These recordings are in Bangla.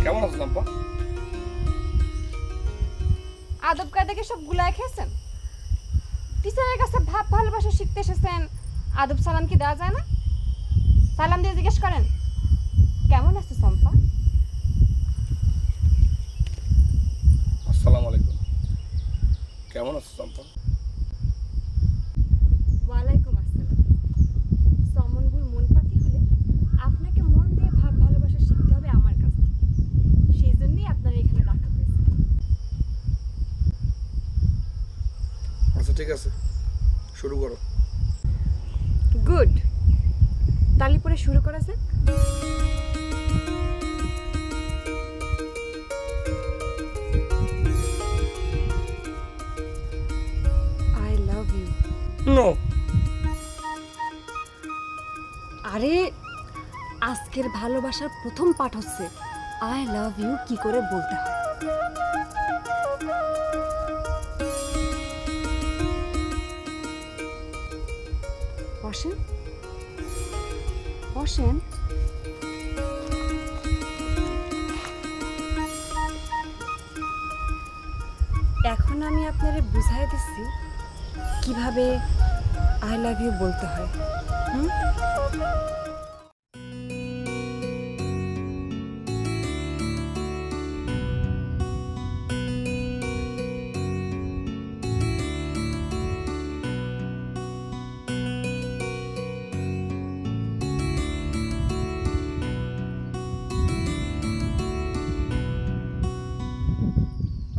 কেমন আছো চম্পা? আদব কায়দা কি সব গুলায় খেয়েছেন? টিচারের কাছে ভাব ভালোবাসা শিখতে এসেছেন, আদব সালাম কি দেওয়া যায় না? সালাম দিয়ে জিজ্ঞেস করেন কেমন আছো চম্পা। আসসালামু আলাইকুম। কেমন আছো চম্পা? ওয়ালাইকুম আসসালাম। সমনগুর মন পাতি হলে আপনাকে মন দিয়ে ভাব ভালোবাসা শিখতে হবে আমার কাছ থেকে। সেই জন্যই আপনার এখানে ডাকা হয়েছে। আচ্ছা ঠিক আছে, শুরু করো। গুড, তালি পরে শুরু করা যাক। I love you. নো। আরে আজকের ভালোবাসার প্রথম পাঠ হচ্ছে আই লাভ ইউ কি করে বলতে হয়। বসেন বসেন। এখন আমি আপনারে বুঝাই দিচ্ছি কিভাবে আই লাভ ইউ বলতে হয়। হুম,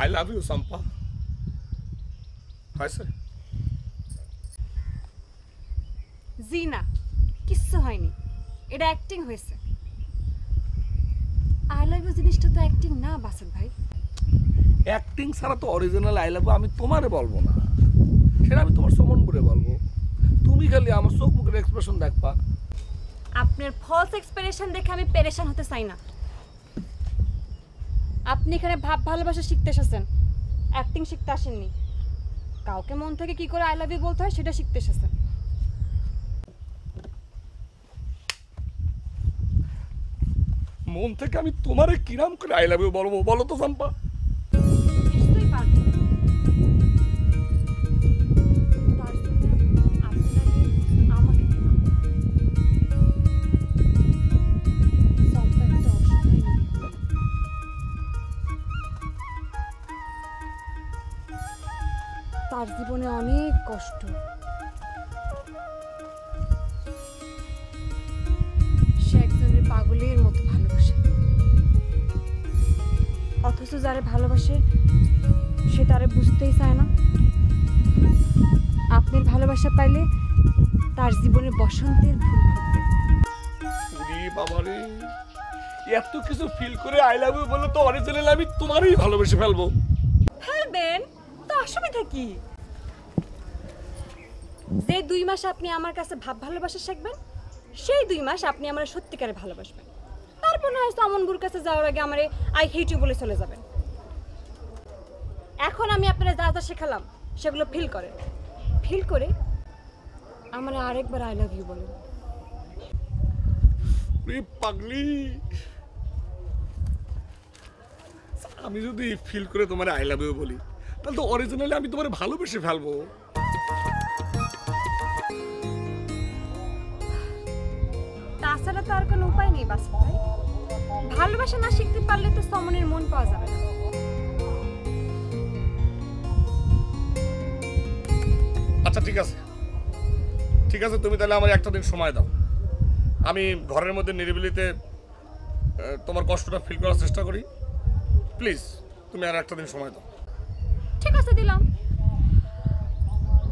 আই লাভ ইউ চম্পা। হয়েছে? জি না, কিচ্ছু হয়নি, এটা অ্যাক্টিং হয়েছে। আই লাভ ইউ জিনিসটা তো অ্যাক্টিং না বাসুদ ভাই। অ্যাক্টিং ছাড়া তো অরিজিনাল আই লাভ আমি তোমারে বলবো না, সেটা আমি তোমার সমন করে বলবো। তুমি খালি আমার চোখ মুখের এক্সপ্রেশন দেখবা। আপনার ফলস এক্সপ্রেশন দেখে আমি পেরেশান হতে চাই না। আপনি এখানে ভাব ভালোবাসা শিখতে এসেছেন, অ্যাক্টিং শিখতে আসেননি। কাউকে মন থেকে কি করে আই লাভ ইউ বলতে হয় সেটা শিখতে এসেছেন। মন থেকে আমি তোমারে কিরাম করে আই লাভ ইউ বলবো বলো তো চম্পা? নিশ্চয়ই পারবেন। তার জন্য আপনাকে আমাকে ঠিক করতে হবে। চম্পা একটা অসহায় নিরীহ মেয়ে। তার জীবনে অনেক কষ্ট। সে একজনের পাগলের মতো ভালোবাসে, অথচ যারে ভালোবাসে সে তারে বুঝতেই চায় না। আপনার ভালোবাসা পাইলে তার জীবনে বসন্তের ফুল ফুটবে। ওরে বাবারে, এত কিছু ফিল করে আই লাভ ইউ বলে তো অরিজিনাল আমি তোমারই ভালোবেসে ফেলবো। ফেলবেন তো অসুবিধা কি? যে 2 মাস আপনি আমার কাছে ভাব ভালোবাসা শিখবেন, সেই 2 মাস আপনি আমার সত্যিকারে ভালোবাসবেন। তারপর না হয় সমনগুর কাছে যাওয়ার আগে আমারে আই হেট ইউ বলে চলে যাবেন। এখন আমি আপনারা যা যা শেখালাম সেগুলো ফিল করেন, ফিল করে আমার আরেকবার আই লাভ ইউ বলেন। ওরে পাগলি, আমি যদি ফিল করে তোমার আই লাভ ইউ বলি তাহলে তো অরিজিনালি আমি তোমার ভালোবেসে ফেলবো। তাছাড়া তো আর কোনো উপায় নেই বাসুদ ভাই। ভালোবাসা না শিখতে পারলে তো সমনের মন পাওয়া যাবে না। আচ্ছা ঠিক আছে, ঠিক আছে, তুমি তাহলে আমার একটা দিন সময় দাও। আমি ঘরের মধ্যে নিরিবিলিতে তোমার কষ্টটা ফিল করার চেষ্টা করি। প্লিজ তুমি আর একটা দিন সময় দাও। ঠিক আছে, দিলাম।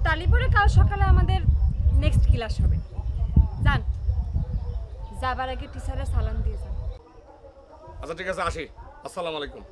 তালি পরে কাল সকালে আমাদের নেক্সট ক্লাস হবে। যান, যাবার আগে টিচারের সালাম দিয়ে যান। আচ্ছা ঠিক আছে, আসি। আসসালামু আলাইকুম।